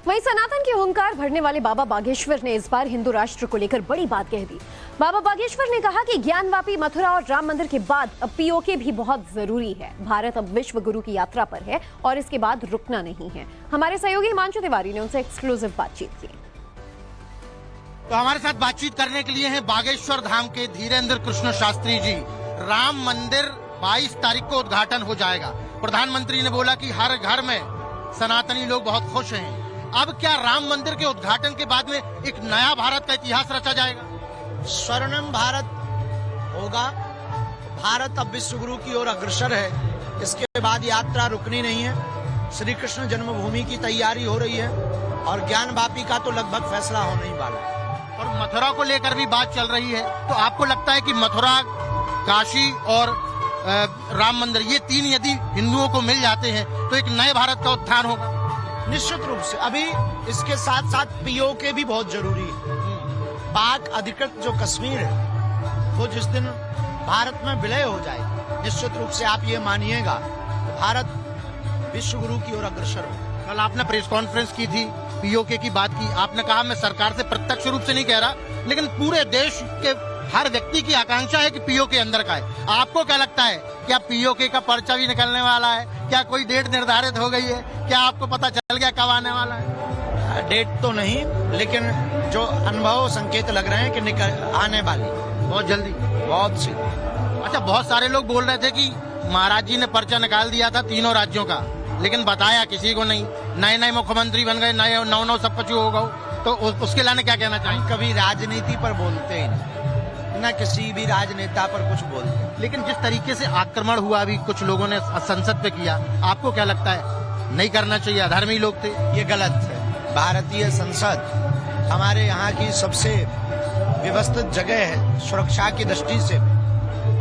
वहीं सनातन की हुंकार भरने वाले बाबा बागेश्वर ने इस बार हिंदू राष्ट्र को लेकर बड़ी बात कह दी। बाबा बागेश्वर ने कहा कि ज्ञानवापी, मथुरा और राम मंदिर के बाद अब पीओके भी बहुत जरूरी है। भारत अब विश्व गुरु की यात्रा पर है और इसके बाद रुकना नहीं है। हमारे सहयोगी हिमांशु तिवारी ने उनसे एक्सक्लूसिव बातचीत की। तो हमारे साथ बातचीत करने के लिए हैं बागेश्वर धाम के धीरेन्द्र कृष्ण शास्त्री जी। राम मंदिर 22 तारीख को उद्घाटन हो जाएगा। प्रधानमंत्री ने बोला कि हर घर में सनातनी लोग बहुत खुश हैं। अब क्या राम मंदिर के उद्घाटन के बाद में एक नया भारत का इतिहास रचा जाएगा? स्वर्णिम भारत होगा। भारत अब विश्व गुरु की ओर अग्रसर है। इसके बाद यात्रा रुकनी नहीं है। श्री कृष्ण जन्मभूमि की तैयारी हो रही है और ज्ञानवापी का तो लगभग फैसला होने ही वाला है। और मथुरा को लेकर भी बात चल रही है, तो आपको लगता है कि मथुरा, काशी और राम मंदिर, ये तीन यदि हिंदुओं को मिल जाते हैं तो एक नए भारत का उत्थान होगा? निश्चित रूप से। अभी इसके साथ साथ पीओके भी बहुत जरूरी है। पाक अधिकृत जो कश्मीर है वो जिस दिन भारत में विलय हो जाएगी, निश्चित रूप से आप ये मानिएगा भारत विश्व गुरु की ओर अग्रसर हो। कल आपने प्रेस कॉन्फ्रेंस की थी, पीओके की बात की। आपने कहा मैं सरकार से प्रत्यक्ष रूप से नहीं कह रहा, लेकिन पूरे देश के हर व्यक्ति की आकांक्षा है कि पीओके अंदर का है। आपको क्या लगता है, क्या पीओके का पर्चा भी निकलने वाला है? क्या कोई डेट निर्धारित हो गई है? क्या आपको पता चल गया कब आने वाला है? डेट तो नहीं, लेकिन जो अनुभव संकेत लग रहे हैं कि निकल आने वाली बहुत जल्दी, बहुत सी। अच्छा, बहुत सारे लोग बोल रहे थे कि महाराज जी ने पर्चा निकाल दिया था तीनों राज्यों का, लेकिन बताया किसी को नहीं। नए नए मुख्यमंत्री बन गए, नए नौ सब कुछ हो गए, तो उसके लाने क्या कहना चाहिए? कभी राजनीति पर बोलते ही नहीं, न किसी भी राजनेता पर कुछ बोलते। लेकिन जिस तरीके से आक्रमण हुआ अभी कुछ लोगों ने संसद पे किया, आपको क्या लगता है? नहीं करना चाहिए, अधर्मी लोग थे। ये गलत है। भारतीय संसद हमारे यहाँ की सबसे व्यवस्थित जगह है सुरक्षा की दृष्टि से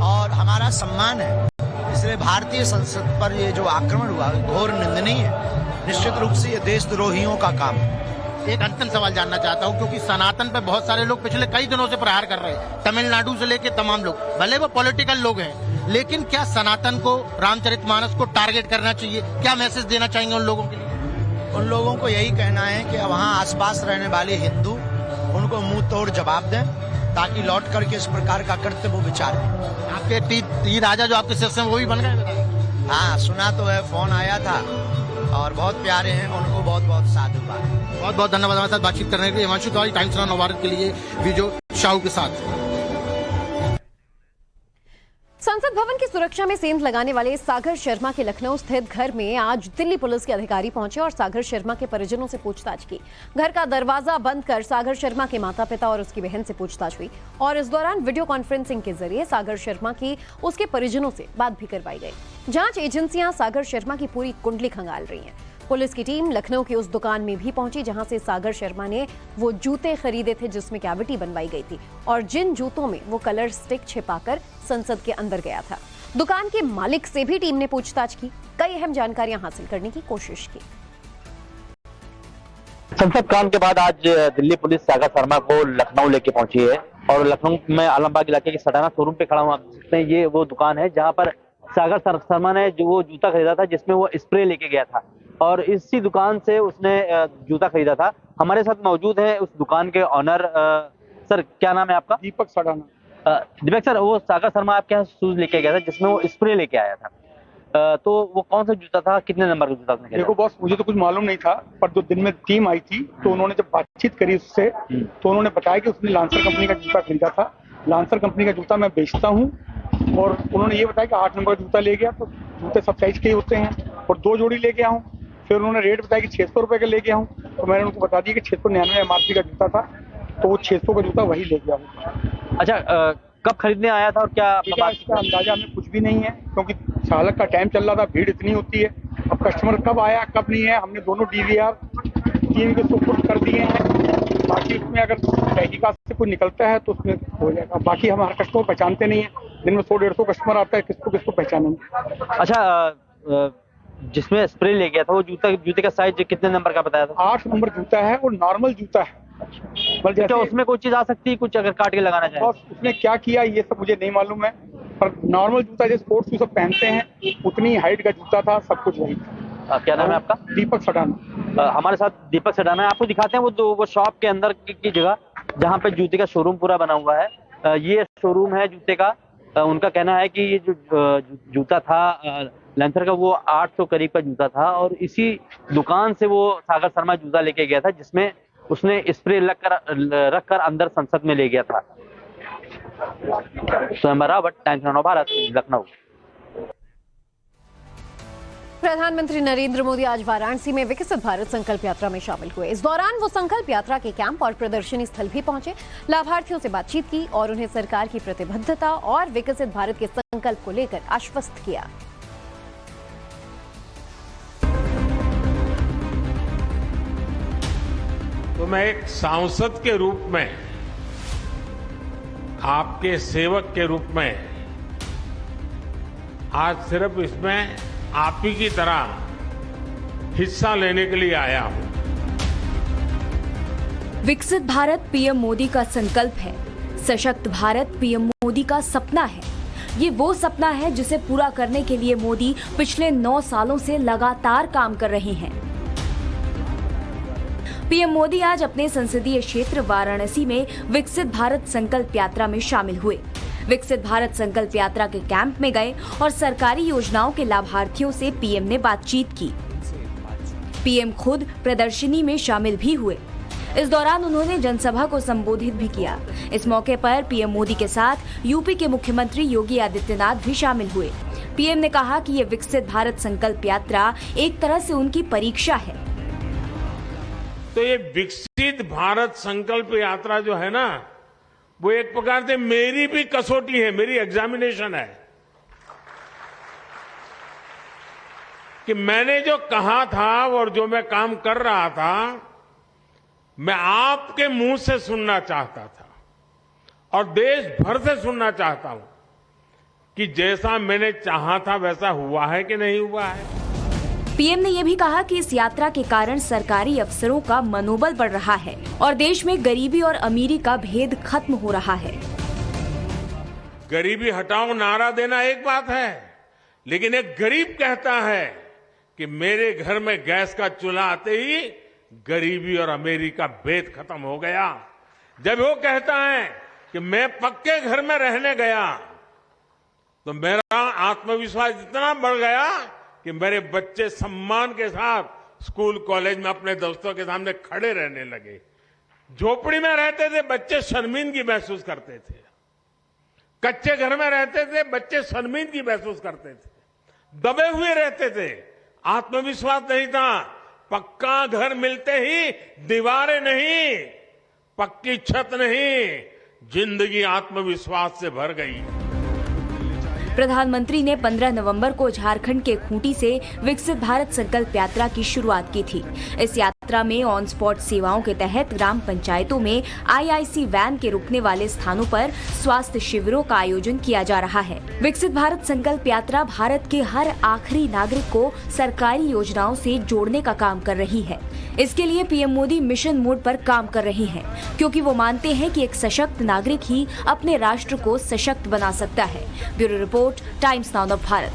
और हमारा सम्मान है। इसलिए भारतीय संसद पर ये जो आक्रमण हुआ घोर निंदनीय है। निश्चित रूप से ये देशद्रोहियों का काम है। एक अंतिम सवाल जानना चाहता हूं, क्योंकि सनातन पे बहुत सारे लोग पिछले कई दिनों से प्रहार कर रहे हैं, तमिलनाडु से लेके तमाम लोग, भले वो पॉलिटिकल लोग हैं, लेकिन क्या सनातन को, रामचरितमानस को टारगेट करना चाहिए? क्या मैसेज देना चाहेंगे उन लोगों के लिए? उन लोगों को यही कहना है कि वहाँ आसपास रहने वाले हिंदू उनको मुंह तोड़ जवाब दें, ताकि लौट करके इस प्रकार का कर्तव्य विचार करें। आपके टी राजा जो आपके शिष्य हैं वो भी बन गए? हाँ, सुना तो है, फोन आया था और बहुत प्यारे हैं, उनको बहुत बहुत साधुवाद। बहुत बहुत धन्यवाद हमारे साथ बातचीत करने के लिए। हिमांशु तिवारी, टाइम्स नाउ नवभारत के लिए विजय शाहू के साथ। संसद भवन की सुरक्षा में सेंध लगाने वाले सागर शर्मा के लखनऊ स्थित घर में आज दिल्ली पुलिस के अधिकारी पहुंचे और सागर शर्मा के परिजनों से पूछताछ की। घर का दरवाजा बंद कर सागर शर्मा के माता पिता और उसकी बहन से पूछताछ हुई और इस दौरान वीडियो कॉन्फ्रेंसिंग के जरिए सागर शर्मा की उसके परिजनों से बात भी करवाई गई। जांच एजेंसियां सागर शर्मा की पूरी कुंडली खंगाल रही हैं। पुलिस की टीम लखनऊ की उस दुकान में भी पहुंची जहां से सागर शर्मा ने वो जूते खरीदे थे जिसमें कैविटी बनवाई गई थी और जिन जूतों में वो कलर स्टिक छिपाकर संसद के अंदर गया था। दुकान के मालिक से भी टीम ने पूछताछ की, कई अहम जानकारियां हासिल करने की कोशिश की। संसद कांड के बाद आज दिल्ली पुलिस सागर शर्मा को लखनऊ लेके पहुंची है और लखनऊ में आलमबाग इलाके के सटाना शोरूम पे खड़ा हूं। आप देख सकते हैं, ये वो दुकान है जहां पर सागर शर्मा ने जो वो जूता खरीदा था जिसमें वो स्प्रे लेके गया था और इसी दुकान से उसने जूता खरीदा था। हमारे साथ मौजूद है उस दुकान के ऑनर। सर, क्या नाम है आपका? दीपक सड़ाना। दीपक सर, वो सागर शर्मा आपके यहाँ शूज लेके गया था जिसमें वो स्प्रे लेके आया था, तो वो कौन सा जूता था, कितने नंबर का जूता था? देखो बॉस, मुझे तो कुछ मालूम नहीं था, पर जो दिन में टीम आई थी तो उन्होंने जब बातचीत करी उससे तो उन्होंने बताया कि उसने लांसर कंपनी का जूता खरीदा था। लांसर कंपनी का जूता मैं बेचता हूँ और उन्होंने ये बताया कि 8 नंबर का जूता ले गया, तो जूते सब साइज के ही होते हैं और 2 जोड़ी ले गया हूँ। फिर उन्होंने रेट बताया कि 600 रुपए का ले गया हूँ, तो मैंने उनको बता दिया कि 699 MRP का जूता था, तो वो 600 का जूता वही ले गया हूँ। अच्छा, कब खरीदने आया था और क्या इसका अंदाजा हमें कुछ भी नहीं है, क्योंकि चालक का टाइम चल रहा था, भीड़ इतनी होती है। अब कस्टमर कब आया कब नहीं है, हमने दोनों DVR टीम के सुपुर्द कर दिए हैं। बाकी उसमें अगर तहकीकात से कोई निकलता है तो उसमें हो जाएगा। बाकी हम हर कस्टमर पहचानते नहीं है, दिन में 100-150 कस्टमर आता है, किसको पहचानेंगे। अच्छा, जिसमें स्प्रे ले गया था वो जूते का साइज कितने नंबर का बताया था? 8 नंबर जूता है और नॉर्मल जूता है। क्या उसमें कोई चीज आ सकती है, कुछ अगर काट के लगाना चाहे? उसने क्या किया ये सब मुझे नहीं मालूम है, पर नॉर्मल जूता जैसे स्पोर्ट्स शू सब पहनते हैं उतनी हाइट का जूता था, सब कुछ वही था। क्या नाम है आपका? दीपक सटाना। हमारे साथ दीपक सडाना है। आपको दिखाते हैं वो शॉप के अंदर की जगह जहाँ पे जूते का शोरूम पूरा बना हुआ है। ये शोरूम है जूते का। उनका कहना है कि ये जो जूता था लैंसर का, वो 800 करीब का जूता था और इसी दुकान से वो सागर शर्मा जूता लेके गया था, जिसमें उसने स्प्रे रख कर अंदर संसद में ले गया था। स्वयं रावत, टाइम्स नाउ भारत, लखनऊ। प्रधानमंत्री नरेंद्र मोदी आज वाराणसी में विकसित भारत संकल्प यात्रा में शामिल हुए। इस दौरान वो संकल्प यात्रा के कैंप और प्रदर्शनी स्थल भी पहुंचे, लाभार्थियों से बातचीत की और उन्हें सरकार की प्रतिबद्धता और विकसित भारत के संकल्प को लेकर आश्वस्त किया। तो मैं एक सांसद के रूप में, आपके सेवक के रूप में आज सिर्फ इसमें आप ही की तरह हिस्सा लेने के लिए आया हूं। विकसित भारत पीएम मोदी का संकल्प है। सशक्त भारत पीएम मोदी का सपना है। ये वो सपना है जिसे पूरा करने के लिए मोदी पिछले 9 सालों से लगातार काम कर रहे हैं। पीएम मोदी आज अपने संसदीय क्षेत्र वाराणसी में विकसित भारत संकल्प यात्रा में शामिल हुए। विकसित भारत संकल्प यात्रा के कैंप में गए और सरकारी योजनाओं के लाभार्थियों से पीएम ने बातचीत की। पीएम खुद प्रदर्शनी में शामिल भी हुए। इस दौरान उन्होंने जनसभा को संबोधित भी किया। इस मौके पर पीएम मोदी के साथ यूपी के मुख्यमंत्री योगी आदित्यनाथ भी शामिल हुए। पीएम ने कहा कि ये विकसित भारत संकल्प यात्रा एक तरह से उनकी परीक्षा है। तो ये विकसित भारत संकल्प यात्रा जो है ना, वो एक प्रकार से मेरी भी कसौटी है, मेरी एग्जामिनेशन है कि मैंने जो कहा था और जो मैं काम कर रहा था, मैं आपके मुंह से सुनना चाहता था और देश भर से सुनना चाहता हूं कि जैसा मैंने चाहा था वैसा हुआ है कि नहीं हुआ है। पीएम ने यह भी कहा कि इस यात्रा के कारण सरकारी अफसरों का मनोबल बढ़ रहा है और देश में गरीबी और अमीरी का भेद खत्म हो रहा है। गरीबी हटाओ नारा देना एक बात है, लेकिन एक गरीब कहता है कि मेरे घर में गैस का चूल्हा आते ही गरीबी और अमीरी का भेद खत्म हो गया। जब वो कहता है कि मैं पक्के घर में रहने गया तो मेरा आत्मविश्वास इतना बढ़ गया कि मेरे बच्चे सम्मान के साथ स्कूल कॉलेज में अपने दोस्तों के सामने खड़े रहने लगे। झोपड़ी में रहते थे बच्चे शर्मिंदगी महसूस करते थे, कच्चे घर में रहते थे बच्चे शर्मिंदगी महसूस करते थे, दबे हुए रहते थे, आत्मविश्वास नहीं था। पक्का घर मिलते ही दीवारें नहीं, पक्की छत नहीं, जिंदगी आत्मविश्वास से भर गई। प्रधानमंत्री ने 15 नवंबर को झारखंड के खूंटी से विकसित भारत संकल्प यात्रा की शुरुआत की थी। इस यात्रा में ऑन स्पॉट सेवाओं के तहत ग्राम पंचायतों में आईआईसी वैन के रुकने वाले स्थानों पर स्वास्थ्य शिविरों का आयोजन किया जा रहा है। विकसित भारत संकल्प यात्रा भारत के हर आखिरी नागरिक को सरकारी योजनाओं से जोड़ने का काम कर रही है। इसके लिए पीएम मोदी मिशन मोड पर काम कर रहे हैं, क्योंकि वो मानते हैं कि एक सशक्त नागरिक ही अपने राष्ट्र को सशक्त बना सकता है। Bureau report, times now Bharat.